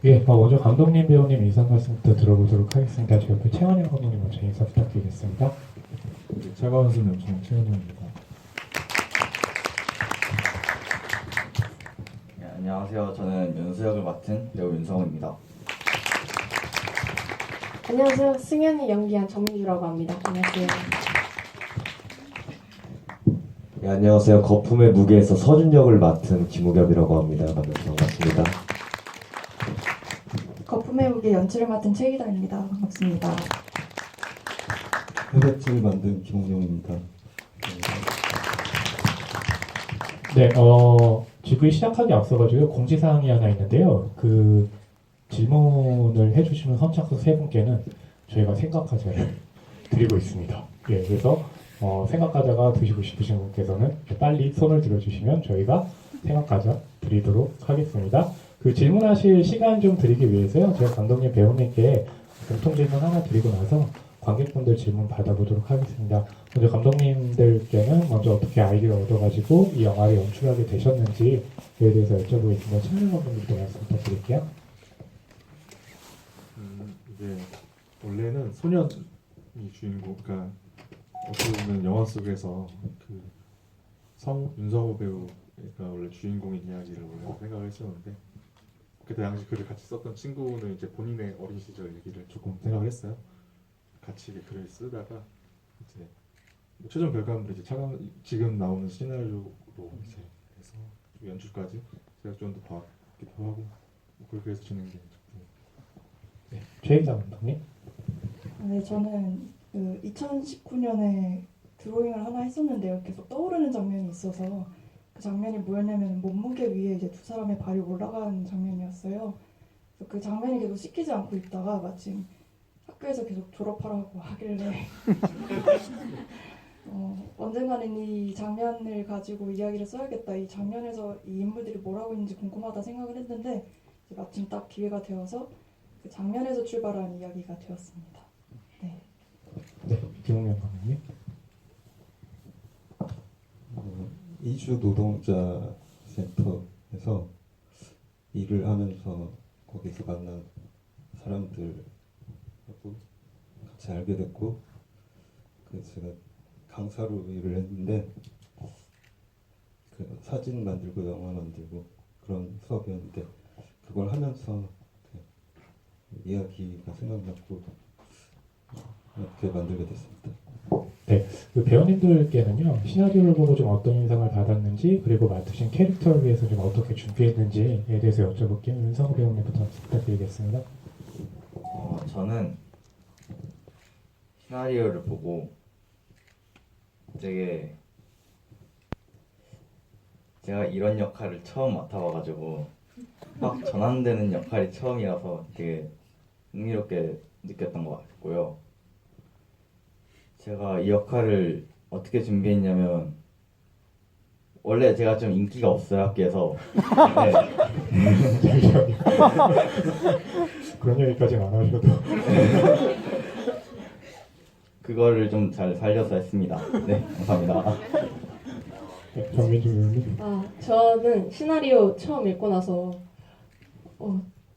예, 먼저 감독님, 배우님 인사 말씀부터 들어보도록 하겠습니다. 제 옆에 최원영 감독님 먼저 인사 부탁드리겠습니다. 네, 차가운 수명 최현우입니다. 네, 안녕하세요. 저는 연수 역을 맡은 배우 윤성우입니다. 안녕하세요. 승현이 연기한 정민주라고 합니다. 안녕하세요. 네, 안녕하세요. 거품의 무게에서 서준 역을 맡은 김우겸이라고 합니다. 만나서 반갑습니다. 거품의 무게 연출을 맡은 최기다입니다. 반갑습니다. 회색질 만든 김홍용입니다. 네, GV 시작하기 앞서가지고 공지사항이 하나 있는데요. 그 질문을 해주시는 선착순 세 분께는 저희가 생각과자를 드리고 있습니다. 예, 그래서 생각과자가 드시고 싶으신 분께서는 빨리 손을 들어주시면 저희가 생각과자 드리도록 하겠습니다. 그 질문하실 시간 좀 드리기 위해서요. 제가 감독님, 배우님께 공통 질문 하나 드리고 나서 관객분들 질문 받아보도록 하겠습니다. 먼저 감독님들께는 먼저 어떻게 아이디어를 얻어가지고 이 영화를 연출하게 되셨는지에 대해서 여쭤보겠습니다. 청년 감독님도 말씀 부탁드릴게요. 이게 원래는 소년이 주인공, 그러니까 어떻게 보면 영화 속에서 그 윤성호 배우가 원래 주인공인 이야기를 원래 생각을 했었는데 그때 당시 글을 같이 썼던 친구는 이제 본인의 어린 시절 얘기를 조금 생각을 했어요. 같이 이렇게 글을 쓰다가 이제 뭐 최종 결과물이 이제 지금 나오는 시나리오로 이제 해서 연출까지 제작전도 받기도 하고 뭐 그렇게 해서 진행된 작품. 네, 최희자 감독님. 네, 저는 2019년에 드로잉을 하나 했었는데요. 계속 떠오르는 장면이 있어서 그 장면이 뭐였냐면 몸무게 위에 이제 두 사람의 발이 올라간 장면이었어요. 그래서 그 장면이 계속 씻기지 않고 있다가 마침 학교에서 계속 졸업하라고 하길래 언젠가는 이 장면을 가지고 이야기를 써야겠다. 이 장면에서 이 인물들이 뭘 하고 있는지 궁금하다 생각을 했는데 이제 마침 딱 기회가 되어서 그 장면에서 출발한 이야기가 되었습니다. 네. 네, 김홍현 감독님. 이주 노동자 센터에서 일을 하면서 거기서 만난 사람들하고 같이 알게 됐고, 그래서 제가 강사로 일을 했는데 그 사진 만들고 영화 만들고 그런 수업이었는데 그걸 하면서 이야기가 생각났고 이렇게 만들게 됐습니다. 네, 그 배우님들께는요 시나리오를 보고 좀 어떤 인상을 받았는지 그리고 맡으신 캐릭터를 위해서 좀 어떻게 준비했는지에 대해서 여쭤볼게요. 윤성호 배우님부터 부탁드리겠습니다. 저는 시나리오를 보고 되게 제가 이런 역할을 처음 맡아봐가지고 막 전환되는 역할이 처음이라서 되게 흥미롭게 느꼈던 것 같고요. 제가 이 역할을 어떻게 준비했냐면 원래 제가 좀 인기가 없어요 학교에서. 네. 그런 얘기까지는 안 하셔도. 그거를 좀 잘 살려서 했습니다. 네, 감사합니다. 네, 정민주 배우님. 저는 시나리오 처음 읽고 나서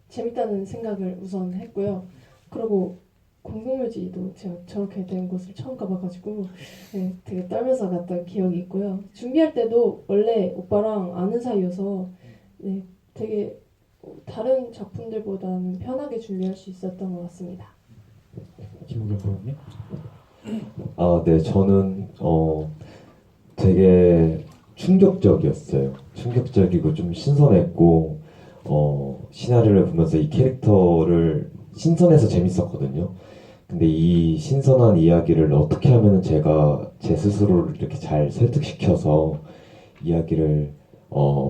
재밌다는 생각을 우선 했고요. 그리고 공동묘지도 제가 저렇게 된 곳을 처음 가봐가지고 네, 되게 떨면서 갔던 기억이 있고요. 준비할 때도 원래 오빠랑 아는 사이여서 네, 되게 다른 작품들보다는 편하게 준비할 수 있었던 것 같습니다. 김우겸 배우님. 네, 저는 되게 충격적이었어요. 충격적이고 좀 신선했고 시나리오를 보면서 이 캐릭터를 신선해서 재밌었거든요. 근데 이 신선한 이야기를 어떻게 하면은 제가 제 스스로를 이렇게 잘 설득시켜서 이야기를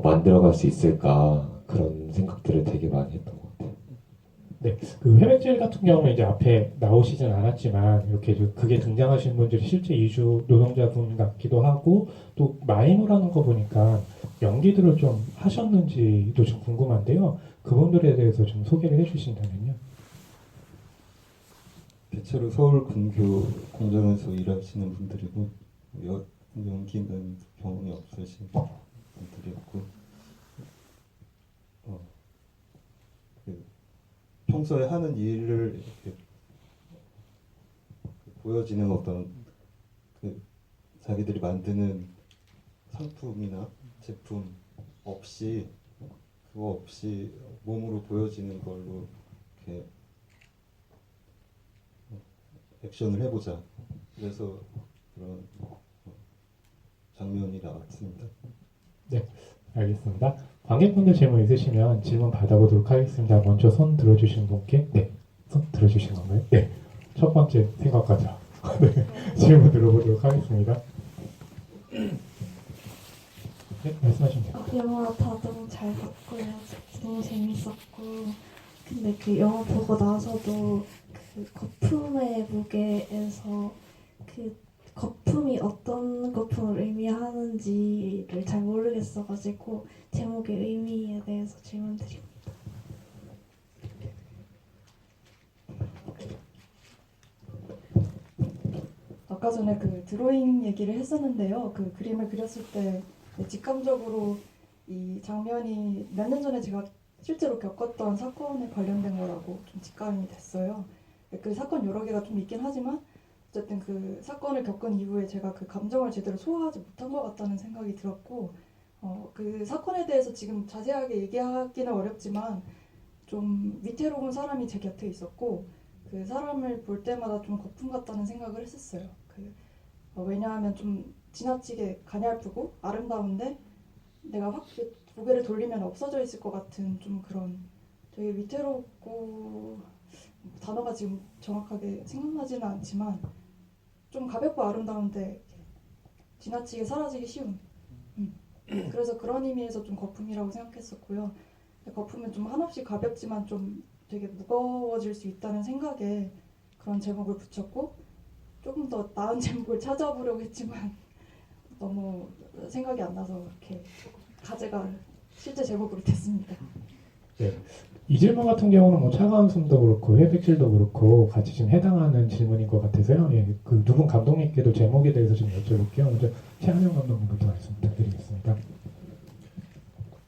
만들어갈 수 있을까 그런 생각들을 되게 많이 했던 것 같아요. 네, 그 회백질 같은 경우는 이제 앞에 나오시진 않았지만 이렇게 극에 등장하시는 분들이 실제 이주 노동자분 같기도 하고 또 마이너를 하는 거 보니까 연기들을 좀 하셨는지도 좀 궁금한데요. 그분들에 대해서 좀 소개를 해주신다면요. 대체로 서울 근교 공장에서 일하시는 분들이고 연기는 경험이 없으신 분들이었고 평소에 하는 일을 이렇게 보여지는 어떤 그 자기들이 만드는 상품이나 제품 없이 그거 없이 몸으로 보여지는 걸로 이렇게 액션을 해보자. 그래서 그런 장면이 나왔습니다. 알겠습니다. 관객분들 질문 있으시면 질문 받아보도록 하겠습니다. 먼저 손 들어주신 분께 손 들어주신 건가요? 첫 번째 생각하자. 질문 들어보도록 하겠습니다. 말씀하시면 돼요. 영화 다 너무 잘 봤고요. 너무 재밌었고, 근데 그 영화 보고 나서도 그 거품의 무게에서 그 거품이 어떤 거품을 의미하는지를 잘 모르겠어가지고 제목의 의미에 대해서 질문드립니다. 아까 전에 그 드로잉 얘기를 했었는데요. 그 그림을 그렸을 때 직감적으로 이 장면이 몇 년 전에 제가 실제로 겪었던 사건에 관련된 거라고 좀 직감이 됐어요. 그 사건 여러 개가 좀 있긴 하지만 어쨌든 그 사건을 겪은 이후에 제가 그 감정을 제대로 소화하지 못한 것 같다는 생각이 들었고, 그 사건에 대해서 지금 자세하게 얘기하기는 어렵지만 좀 위태로운 사람이 제 곁에 있었고, 그 사람을 볼 때마다 좀 거품 같다는 생각을 했었어요. 왜냐하면 좀 지나치게 가냘프고 아름다운데 내가 확 고개를 돌리면 없어져 있을 것 같은 좀 그런 되게 위태롭고, 단어가 지금 정확하게 생각나지는 않지만 좀 가볍고 아름다운데 지나치게 사라지기 쉬운, 그래서 그런 의미에서 좀 거품이라고 생각했었고요. 거품은 좀 한없이 가볍지만 좀 되게 무거워질 수 있다는 생각에 그런 제목을 붙였고, 조금 더 나은 제목을 찾아보려고 했지만 너무 생각이 안 나서 이렇게 가제가 실제 제목으로 됐습니다. 이 질문 같은 경우는 뭐 차가운 숨도 그렇고 회백질도 그렇고 같이 지금 해당하는 질문인 것 같아서요. 그 두 분 감독님께도 제목에 대해서 좀 여쭤볼게요. 먼저 최한영 감독님부터 말씀 부탁드리겠습니다.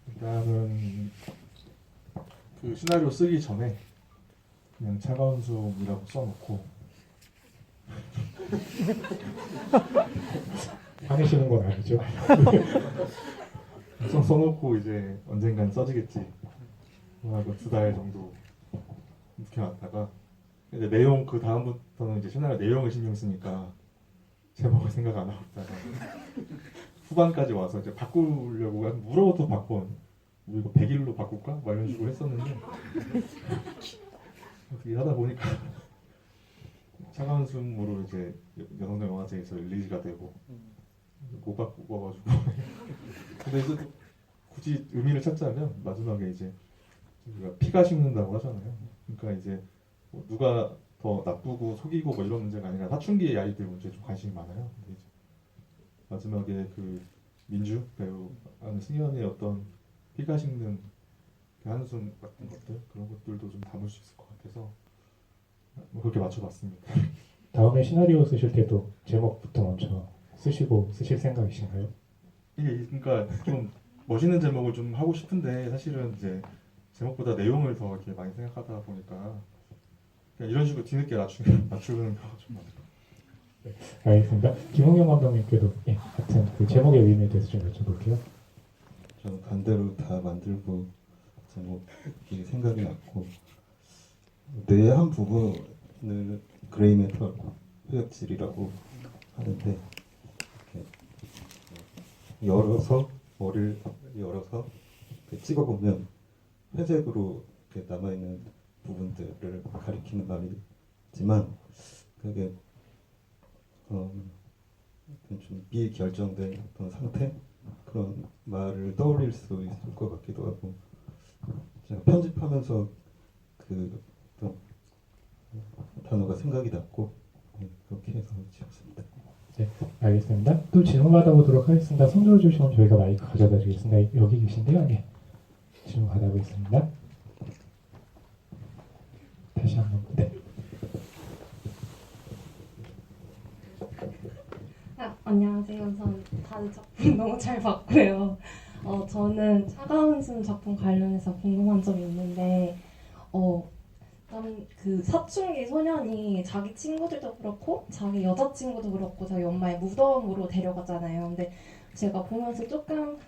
일단은 그 시나리오 쓰기 전에 그냥 차가운 숨이라고 써놓고 화내시는 건 아니죠? 써놓고 이제 언젠간 써지겠지 하고 2달 정도 묵혀놨다가 이제 내용 그 다음부터는 이제 시나리오 내용을 신경 쓰니까 제목을 생각 안 하고 있다가 후반까지 와서 이제 바꾸려고 한 물어부터 바꿔. 뭐 이거 100일로 바꿀까? 막 이런 식으로 했었는데 어떻게 하다 보니까 차가운 숨으로 이제 여성대 영화제에서 릴리즈가 되고 못 바꿔가지고 근데 이제 굳이 의미를 찾자면 마지막에 이제 우리가 피가 식는다고 하잖아요. 그러니까 이제 뭐 누가 더 나쁘고 속이고 뭐 이런 문제가 아니라 사춘기의 아이들 문제에 좀 관심이 많아요. 근데 이제 마지막에 그 민주 배우 하는 승연의 어떤 피가 식는 그 한숨 같은 것들 그런 것들도 좀 담을 수 있을 것 같아서 뭐 그렇게 맞춰봤습니다. 다음에 시나리오 쓰실 때도 제목부터 먼저 쓰실 생각이신가요? 이게 그러니까 좀 멋있는 제목을 좀 하고 싶은데 사실은 이제 제목보다 내용을 더 이렇게 많이 생각하다 보니까 그냥 이런 식으로 뒤늦게 맞추는 경우가 좀 많아요. 알겠습니다. 김홍경 감독님께도 같은 그 제목의 의미에 대해서 좀 여쭤볼게요. 저는 반대로 다 만들고 제목이 생각이 났고, 뇌의 한 부분을 그레이 메탈 회역질이라고 하는데 이렇게 열어서 머리를 열어서 이렇게 찍어보면 회색으로 이렇게 남아있는 부분들을 가리키는 말이지만 그게 좀 미결정된 어떤 상태 그런 말을 떠올릴 수 있을 것 같기도 하고, 제가 편집하면서 그 어떤 단어가 생각이 났고 그렇게 해서 지었습니다. 네, 알겠습니다. 또 질문 받아보도록 하겠습니다. 손 들어주시면 저희가 마이크 가져다 드리겠습니다. 여기 계신데요. 네, 질문 받아보겠습니다. 다시 한번. 네. 안녕하세요. 우선 다들 작품 너무 잘 봤고요. 저는 차가운 숨 작품 관련해서 궁금한 점이 있는데 그 사춘기 소년이 자기 친구들도 그렇고 자기 여자친구도 그렇고 자기 엄마의 무덤으로 데려가잖아요. 근데 제가 보면서 조금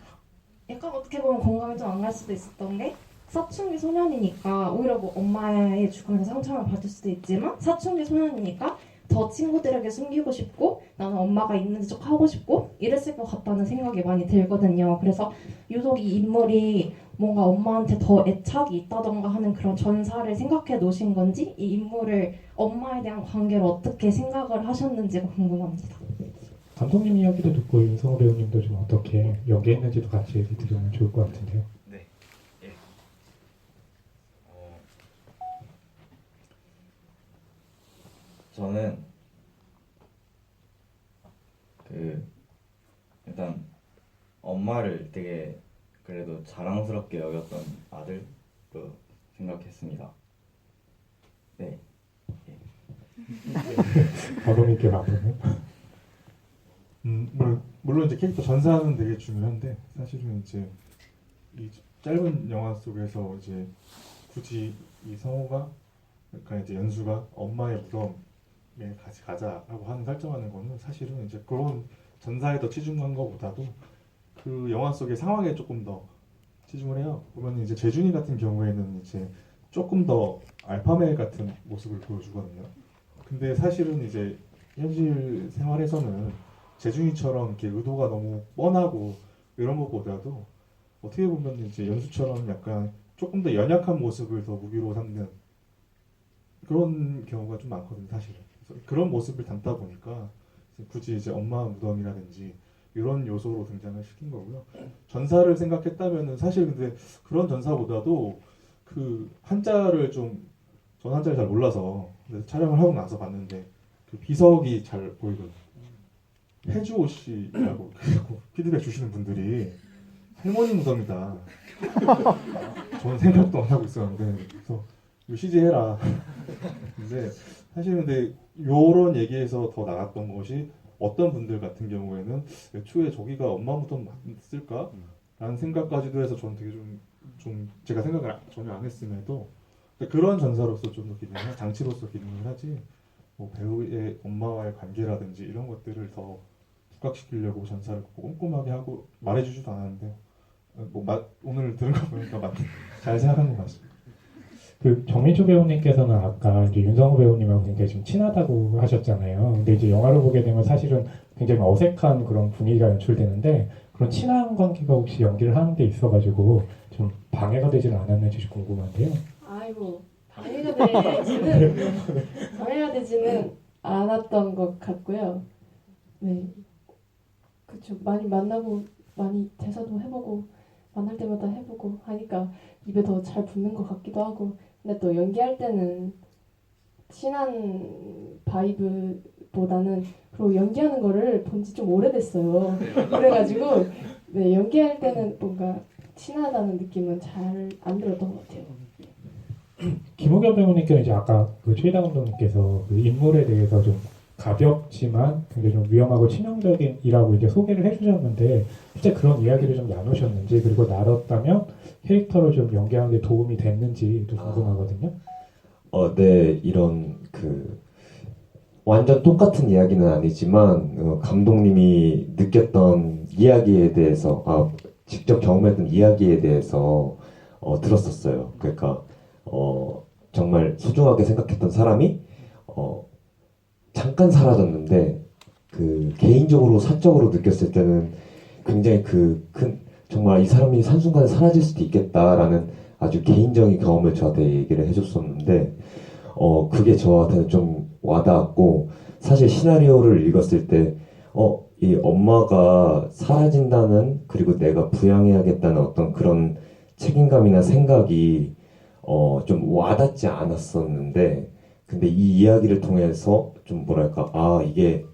약간 어떻게 보면 공감이 좀 안 갈 수도 있었던 게 사춘기 소년이니까 오히려 뭐 엄마의 죽음에서 상처를 받을 수도 있지만 사춘기 소년이니까 더 친구들에게 숨기고 싶고 나는 엄마가 있는 척 하고 싶고 이랬을 것 같다는 생각이 많이 들거든요. 그래서 유독 이 인물이 뭔가 엄마한테 더 애착이 있다던가 하는 그런 전사를 생각해 놓으신 건지 이 인물을 엄마에 대한 관계를 어떻게 생각을 하셨는지가 궁금합니다. 감독님 이야기도 듣고 윤성호 배우님도 좀 어떻게 연기했는지도 같이 얘기 드리면 좋을 것 같은데요. 네. 예. 저는 일단 엄마를 되게 그래도 자랑스럽게 여겼던 아들로 생각했습니다. 네. 감독님께 맞으면 물론 이제 캐릭터 전사는 되게 중요한데 사실은 이제 이 짧은 영화 속에서 이제 굳이 이 성호가 그러니까 이제 연수가 엄마의 무덤에 같이 가자라고 하는 설정하는 거는 사실은 이제 그런 전사에 더 치중한 것보다도 그 영화 속의 상황에 조금 더 치중을 해요. 보면 이제 재준이 같은 경우에는 이제 조금 더 알파메 같은 모습을 보여주거든요. 근데 사실은 이제 현실 생활에서는 재준이처럼 이렇게 의도가 너무 뻔하고 이런 것보다도 어떻게 보면 이제 연수처럼 약간 조금 더 연약한 모습을 더 무기로 삼는 그런 경우가 좀 많거든요, 사실은. 그래서 그런 모습을 담다 보니까 굳이 이제 엄마 무덤이라든지 이런 요소로 등장을 시킨 거고요. 전사를 생각했다면은 사실 근데 그런 전사보다도 그 한자를 좀 전 한자를 잘 몰라서 근데 촬영을 하고 나서 봤는데 그 비석이 잘 보이거든요. 해주오 씨라고 피드백 주시는 분들이 할머니 무덤이다. 저는 생각도 안 하고 있었는데 그래서 이거 CG 해라. 근데 사실 근데 요런 얘기에서 더 나갔던 것이 어떤 분들 같은 경우에는 애초에 저기가 엄마 무덤 맞을까? 라는 생각까지도 해서 저는 되게 좀 제가 생각을 전혀 안 했음에도 그런 전사로서 좀 더 기능을 장치로서 기능을 하지 뭐 배우의 엄마와의 관계라든지 이런 것들을 더 부각시키려고 전사를 꼼꼼하게 하고 말해주지도 않았는데 오늘 들은 거 보니까 잘 생각한 것 같습니다. 그 정민주 배우님께서는 아까 이제 윤성호 배우님하고 굉장히 좀 친하다고 하셨잖아요. 근데 이제 영화를 보게 되면 사실은 굉장히 어색한 그런 분위기가 연출되는데 그런 친한 관계가 혹시 연기를 하는 데 있어가지고 좀 방해가 되지는 않았는지 궁금한데요. 아이고 방해가 되지는 않았던 것 같고요. 네, 그쵸. 많이 만나고 많이 대사도 해보고 만날 때마다 해보고 하니까 입에 더 잘 붙는 것 같기도 하고. 근데 또 연기할 때는 친한 바이브보다는 그리고 연기하는 거를 본 지 좀 오래됐어요. 그래가지고 네, 연기할 때는 뭔가 친하다는 느낌은 잘 안 들었던 것 같아요. 김우겸 배우님께는 이제 아까 그 최희다 감독님께서 그 인물에 대해서 좀 가볍지만 굉장히 좀 위험하고 치명적인이라고 이제 소개를 해주셨는데 실제 그런 이야기를 좀 나누셨는지 그리고 나눴다면 캐릭터를 좀 연기하는 데 도움이 됐는지도 궁금하거든요. 네, 이런 완전 똑같은 이야기는 아니지만 감독님이 느꼈던 이야기에 대해서 직접 경험했던 이야기에 대해서 들었었어요. 그러니까 정말 소중하게 생각했던 사람이 잠깐 사라졌는데 개인적으로 사적으로 느꼈을 때는 굉장히 정말 이 사람이 한순간에 사라질 수도 있겠다라는 아주 개인적인 경험을 저한테 얘기를 해줬었는데 그게 저한테는 좀 와닿았고 사실 시나리오를 읽었을 때 이 엄마가 사라진다는 그리고 내가 부양해야겠다는 어떤 그런 책임감이나 생각이 좀 와닿지 않았었는데 근데 이 이야기를 통해서 좀 뭐랄까 이게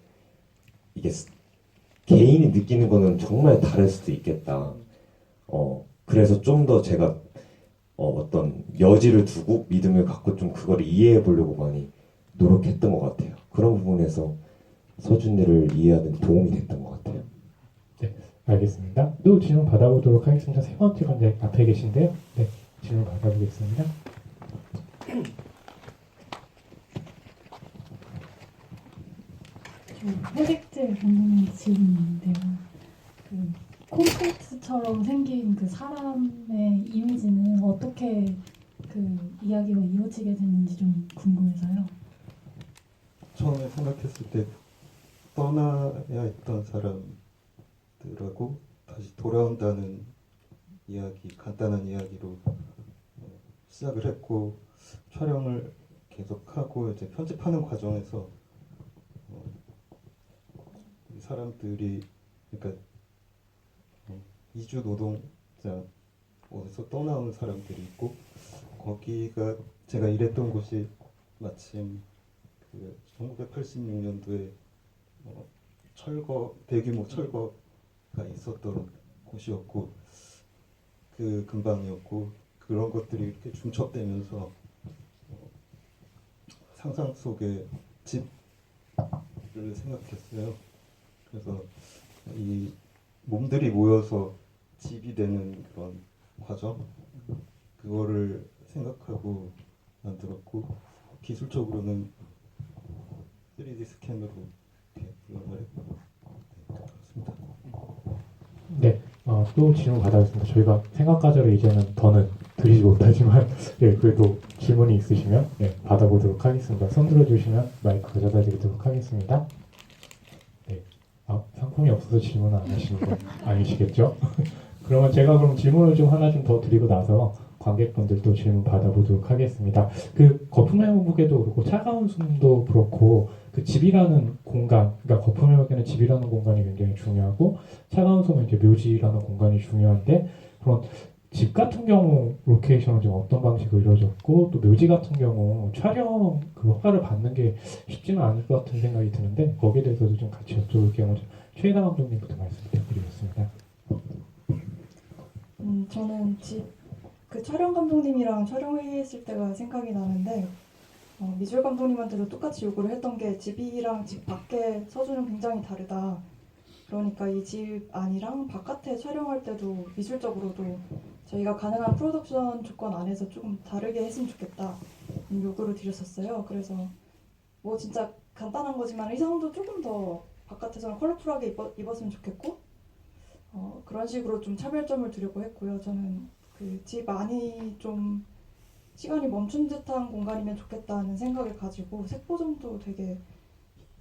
개인이 느끼는 거는 정말 다를 수도 있겠다. 그래서 좀 더 제가 어떤 여지를 두고 믿음을 갖고 좀 그걸 이해해 보려고 많이 노력했던 것 같아요. 그런 부분에서 서준이를 이해하는 데 도움이 됐던 것 같아요. 네, 알겠습니다. 또 질문 받아보도록 하겠습니다. 세 번째 관객 앞에 계신데요. 네, 질문 받아보겠습니다. 헤릭트 감독님 질문인데요. 그 콘크리트처럼 생긴 그 사람의 이미지는 어떻게 그 이야기가 이어지게 됐는지 좀 궁금해서요. 처음에 생각했을 때 떠나야 했던 사람들하고 다시 돌아온다는 이야기, 간단한 이야기로 시작을 했고 촬영을 계속하고 이제 편집하는 과정에서 이 사람들이 그러니까 이주 노동자 어디서 떠나온 사람들이 있고 거기가 제가 일했던 곳이 마침 그 1986년도에 대규모 철거가 있었던 곳이었고 그 근방이었고 그런 것들이 이렇게 중첩되면서 상상 속의 집을 생각했어요. 그래서 이 몸들이 모여서 집이 되는 그런 과정 그거를 생각하고 만들었고 기술적으로는 3D 스캔으로 이렇게 구현을 했고 그렇습니다. 네, 또 질문 받아보겠습니다. 저희가 생각가저로 이제는 더는 드리지 못하지만 네, 그래도 질문이 있으시면 네, 받아보도록 하겠습니다. 손 들어주시면 마이크 가져다 드리도록 하겠습니다. 네, 상품이 없어서 질문을 안 하시는 건 아니시겠죠? 그러면 제가 그럼 질문을 좀 하나 좀 더 드리고 나서 관객분들도 질문 받아보도록 하겠습니다. 그 거품의 무게도 그렇고 차가운 숨도 그렇고 그 집이라는 공간, 그러니까 거품의 무게는 집이라는 공간이 굉장히 중요하고 차가운 숨은 이제 묘지라는 공간이 중요한데 그런 집 같은 경우 로케이션은 좀 어떤 방식으로 이루어졌고 또 묘지 같은 경우 촬영 그 허가를 받는 게 쉽지는 않을 것 같은 생각이 드는데 거기에 대해서도 좀 같이 여쭤볼게요. 먼저 최희나 감독님부터 말씀 부탁드리겠습니다. 저는 그 촬영 감독님이랑 촬영회의했을 때가 생각이 나는데 미술 감독님한테도 똑같이 요구를 했던 게 집이랑 집 밖의 서준은 굉장히 다르다. 그러니까 이 집 안이랑 바깥에 촬영할 때도 미술적으로도 저희가 가능한 프로덕션 조건 안에서 조금 다르게 했으면 좋겠다 요구를 드렸었어요. 그래서 뭐 진짜 간단한 거지만 의상도 조금 더 바깥에서는 컬러풀하게 입었으면 좋겠고 그런 식으로 좀 차별점을 두려고 했고요. 저는 그 집 안이 좀 시간이 멈춘 듯한 공간이면 좋겠다는 생각을 가지고 색 보정도 되게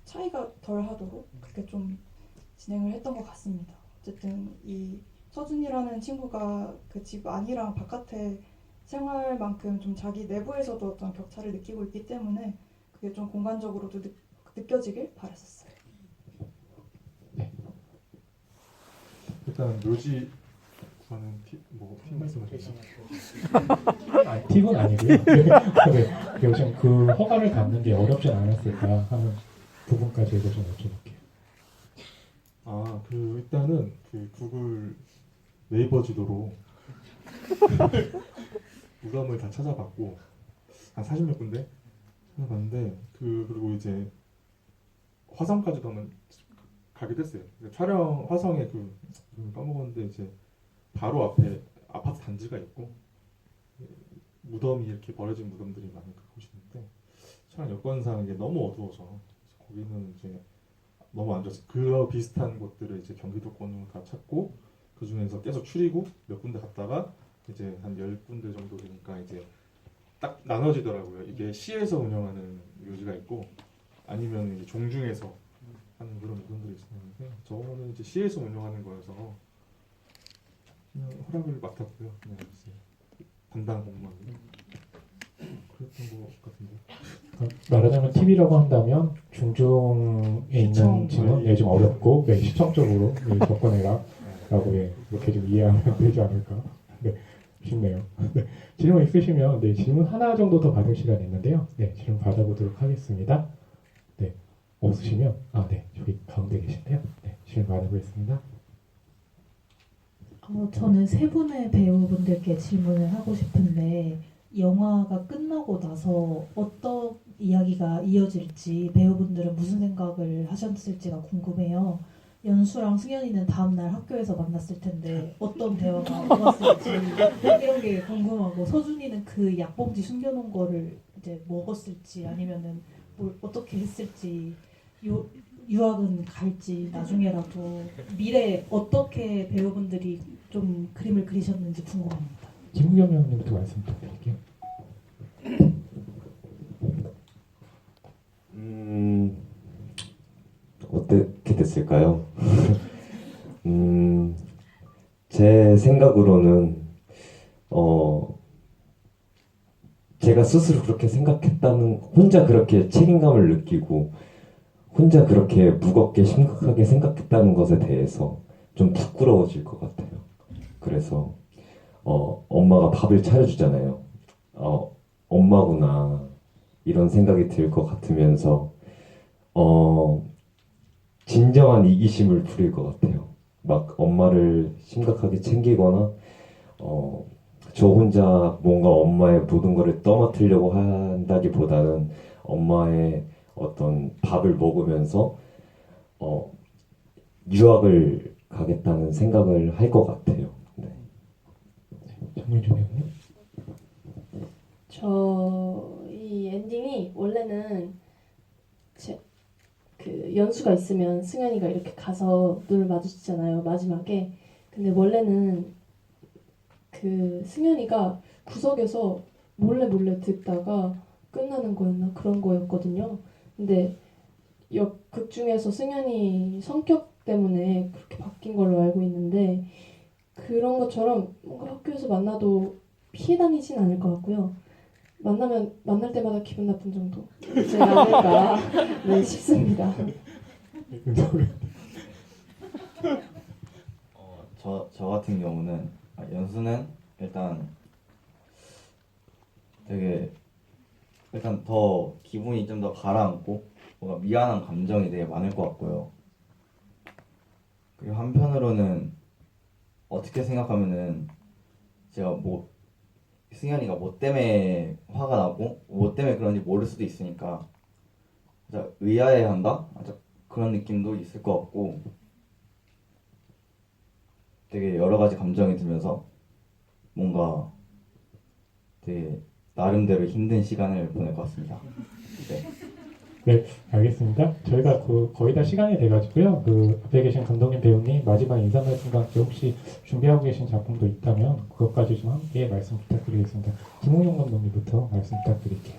차이가 덜 하도록 그렇게 좀 진행을 했던 것 같습니다. 어쨌든 이 서준이라는 친구가 그 집 안이랑 바깥의 생활만큼 좀 자기 내부에서도 어떤 격차를 느끼고 있기 때문에 그게 좀 공간적으로도 느껴지길 바랬었어요. 일단 묘지 구하는 팁 말씀하시죠. 팁은 아니고요. 네, 요즘 그 허가를 받는 게 어렵진 않았을까 하는 부분까지 이거 좀 여쭤볼게요. 일단은 그 구글 네이버 지도로 무덤을 다 찾아봤고 한 40몇 군데 찾아봤는데 그리고 이제 화성까지도 한번 가기도 했어요. 촬영 화성에 까먹었는데 이제 바로 앞에 아파트 단지가 있고 무덤이 이렇게 버려진 무덤들이 많은 곳인데 촬영 여건상 이게 너무 어두워서 거기는 이제 너무 안 좋았어요. 그 비슷한 곳들을 이제 경기도권으로 다 찾고 그 중에서 계속 추리고 몇 군데 갔다가 이제 한 10군데 정도 되니까 이제 딱 나눠지더라고요. 이게 시에서 운영하는 묘지가 있고 아니면 이제 종중에서 하는 그런 무덤들이 있었는데 저거는 이제 시에서 운영하는 거여서 그냥 허락을 맡았고요. 그냥 이제 담당 공무원 그랬던 것 같은데. 말하자면 TV라고 한다면 중중에 있는 지는 좀 어렵고 시청적으로 접근해라라고 이렇게 좀 이해하면 되지 않을까 싶네요. 질문 있으시면 질문 하나 정도 더 받을 시간이 있는데요. 질문 받아보도록 하겠습니다. 없으시면 저기 가운데 계신데요. 질문 받아보겠습니다. 저는 세 분의 배우분들께 질문을 하고 싶은데 영화가 끝나고 나서 어떤 이야기가 이어질지 배우분들은 무슨 생각을 하셨을지가 궁금해요. 연수랑 승현이는 다음날 학교에서 만났을 텐데 어떤 대화가 오갔을지 이런 게 궁금하고 서준이는 그 약봉지 숨겨놓은 거를 이제 먹었을지 아니면은 뭘 어떻게 했을지 유학은 갈지 나중에라도 미래 어떻게 배우분들이 좀 그림을 그리셨는지 궁금합니다. 김우겸 배우님부터 말씀 부탁드릴게요. 어떻게 됐을까요? 제 생각으로는 제가 스스로 그렇게 생각했다는, 혼자 그렇게 책임감을 느끼고 혼자 그렇게 무겁게 심각하게 생각했다는 것에 대해서 좀 부끄러워질 것 같아요. 그래서 엄마가 밥을 차려주잖아요. 엄마구나 이런 생각이 들 것 같으면서 진정한 이기심을 부릴 것 같아요. 막 엄마를 심각하게 챙기거나 저 혼자 뭔가 엄마의 모든 것을 떠맡으려고 한다기보다는 엄마의 어떤 밥을 먹으면서 유학을 가겠다는 생각을 할 것 같아요. 네. 정민주 배우님. 이 엔딩이 원래는 그 연수가 있으면 승현이가 이렇게 가서 눈을 마주치잖아요, 마지막에. 근데 원래는 그 승현이가 구석에서 몰래 듣다가 끝나는 거였나 그런 거였거든요. 근데 극 중에서 승현이 성격 때문에 그렇게 바뀐 걸로 알고 있는데, 그런 것처럼 뭔가 학교에서 만나도 피해 다니진 않을 것 같고요. 만날 때마다 기분 나쁜 정도 되지 않을까 네, 싶습니다. 저 같은 경우는 연수는 일단 되게 더 기분이 좀 더 가라앉고 뭔가 미안한 감정이 되게 많을 것 같고요. 그리고 한편으로는 어떻게 생각하면은 제가 승현이가 뭐 때문에 화가 나고 뭐 때문에 그런지 모를 수도 있으니까 진짜 의아해한다? 그런 느낌도 있을 것 같고 되게 여러 가지 감정이 들면서 뭔가 되게 나름대로 힘든 시간을 보낼 것 같습니다. 네, 알겠습니다. 저희가 거의 다 시간이 돼가지고요. 앞에 계신 감독님, 배우님 마지막 인사 말씀과 함께 혹시 준비하고 계신 작품도 있다면 그것까지 좀 함께 말씀 부탁드리겠습니다. 김홍용 감독님부터 말씀 부탁드릴게요.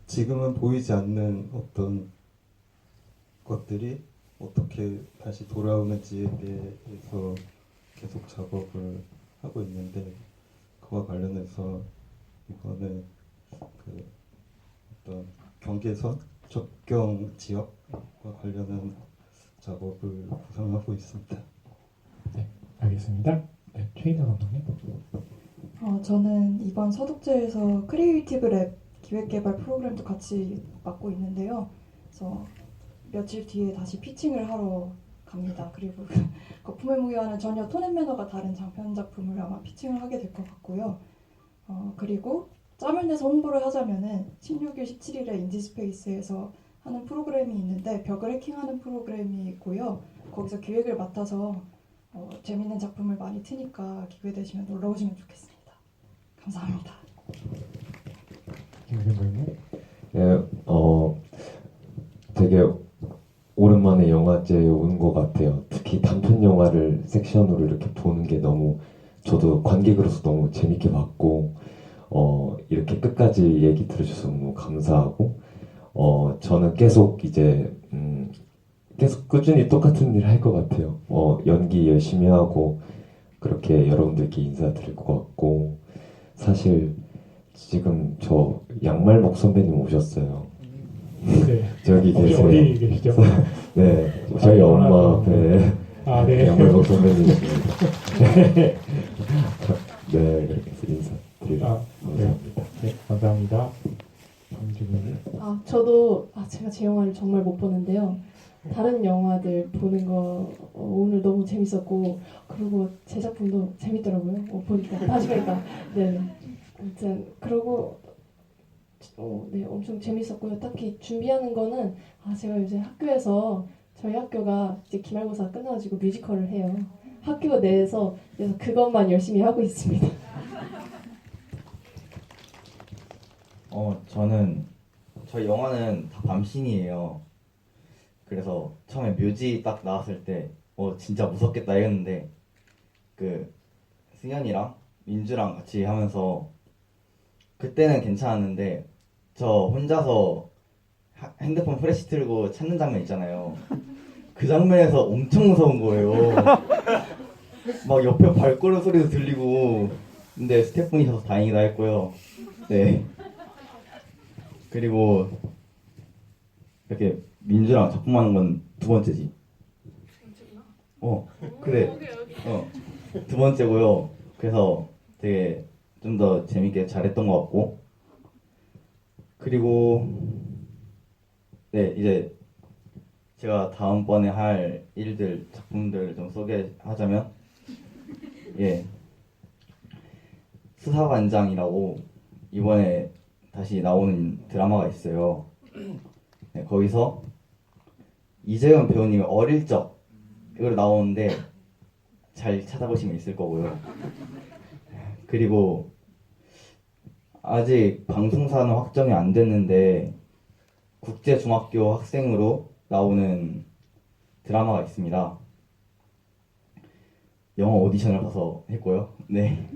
지금은 보이지 않는 어떤 것들이 어떻게 다시 돌아오는지에 대해서 계속 작업을 하고 있는데, 그와 관련해서 이번에 어떤 경계선 접경 지역과 관련한 작업을 구상하고 있습니다. 네, 알겠습니다. 네, 최희나 감독님. 저는 이번 서독제에서 크리에이티브 랩 기획개발 프로그램도 같이 맡고 있는데요. 그래서 며칠 뒤에 다시 피칭을 하러 갑니다. 그리고 거품의 무게와는 전혀 톤 앤 매너가 다른 장편 작품을 아마 피칭을 하게 될 것 같고요. 그리고 짬을 내서 홍보를 하자면은 16일, 17일에 인디스페이스에서 하는 프로그램이 있는데 벽을 해킹하는 프로그램이 있고요. 거기서 기획을 맡아서 재밌는 작품을 많이 트니까 기회 되시면 놀러 오시면 좋겠습니다. 감사합니다. 김우겸 배우님. 네, 되게 오랜만에 영화제에 오는 것 같아요. 특히 단편 영화를 섹션으로 이렇게 보는 게 너무, 저도 관객으로서 너무 재밌게 봤고, 이렇게 끝까지 얘기 들어주셔서 너무 감사하고, 저는 계속 이제 계속 꾸준히 똑같은 일을 할 것 같아요. 연기 열심히 하고 그렇게 여러분들께 인사드릴 것 같고, 사실 지금 저 양말복 선배님 오셨어요. 네. 저기 계세요. 어디 계시죠? 네, 저희 엄마 앞에 네. 양말복 선배님이십니다. 네, 그렇게 해서 인사드리겠습니다. 감사합니다. 네, 감사합니다. 정민주 저도 제가 제 영화를 정말 못 보는데요. 다른 영화들 보는 거 오늘 너무 재밌었고, 그리고 제 작품도 재밌더라고요. 보니까 다시 보니까 네. 아무튼 그러고 네, 엄청 재밌었고요. 딱히 준비하는 거는 제가 요새 학교에서, 저희 학교가 이제 기말고사 끝나가지고 뮤지컬을 해요. 학교 내에서. 그래서 그것만 열심히 하고 있습니다. 저는 저희 영화는 다 밤신이에요. 그래서 처음에 묘지 딱 나왔을 때 진짜 무섭겠다 이랬는데 그 승현이랑 민주랑 같이 하면서 그때는 괜찮았는데 저 혼자서 핸드폰 플래시 틀고 찾는 장면 있잖아요. 그 장면에서 엄청 무서운 거예요. 막 옆에 발걸음 소리도 들리고. 근데 스태프분이셔서 다행이다 했고요. 네. 그리고 이렇게 민주랑 작품하는 건 두 번째지. 그래. 두 번째고요. 그래서 되게 좀 더 재밌게 잘했던 것 같고. 그리고 네, 이제 제가 다음번에 할 일들, 작품들 좀 소개하자면, 예, 수사반장이라고 이번에 다시 나오는 드라마가 있어요. 네, 거기서 이재현 배우님이 어릴 적 이걸 나오는데 잘 찾아보시면 있을 거고요. 그리고 아직 방송사는 확정이 안 됐는데 국제중학교 학생으로 나오는 드라마가 있습니다. 영어 오디션을 봐서 했고요. 네.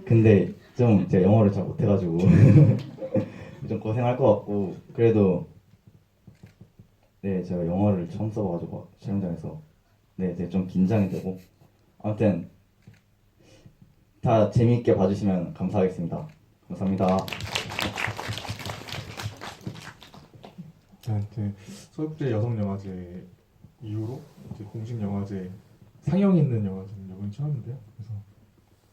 근데 좀 제가 영어를 잘 못해가지고 좀 고생할 것 같고, 그래도 네, 제가 영어를 처음 써봐가지고 촬영장에서 네, 되게 좀 긴장이 되고, 아무튼 다 재미있게 봐주시면 감사하겠습니다. 감사합니다. 이제 서울대 여성영화제 이후로 이제 공식 영화제 상영 있는 영화제는 이번이 처음인데요. 그래서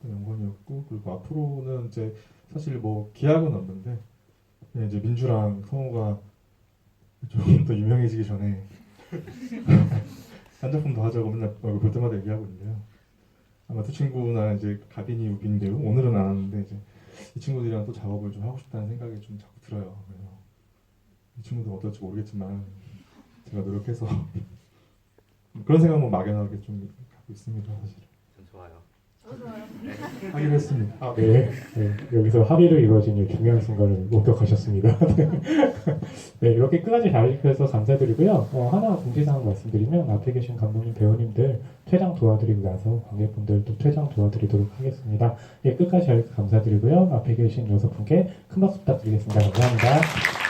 영광이었고, 그리고 앞으로는 이제 사실 뭐 기약은 없는데 그냥 이제 민주랑 성우가 좀 더 유명해지기 전에 한 작품 더 하자고 맨날 얼굴 볼 때마다 얘기하고 있는데요. 아마 두 친구나 이제 가빈이, 우빈 배우 오늘은 안 하는데 이제 이 친구들이랑 또 작업을 좀 하고 싶다는 생각이 좀 자꾸 들어요. 그래서 이 친구들 어떨지 모르겠지만 제가 노력해서 그런 생각만 막연하게 좀 갖고 있습니다. 사실. 좋아요. 하기로 했습니다. 네. 여기서 합의로 이루어진 이 중요한 순간을 목격하셨습니다. 네, 이렇게 끝까지 잘 해주셔서 감사드리고요. 하나 공지사항 말씀드리면 앞에 계신 감독님, 배우님들 퇴장 도와드리고 나서 관객분들도 퇴장 도와드리도록 하겠습니다. 예, 끝까지 잘 감사드리고요. 앞에 계신 6분께 큰 박수 부탁드리겠습니다. 감사합니다.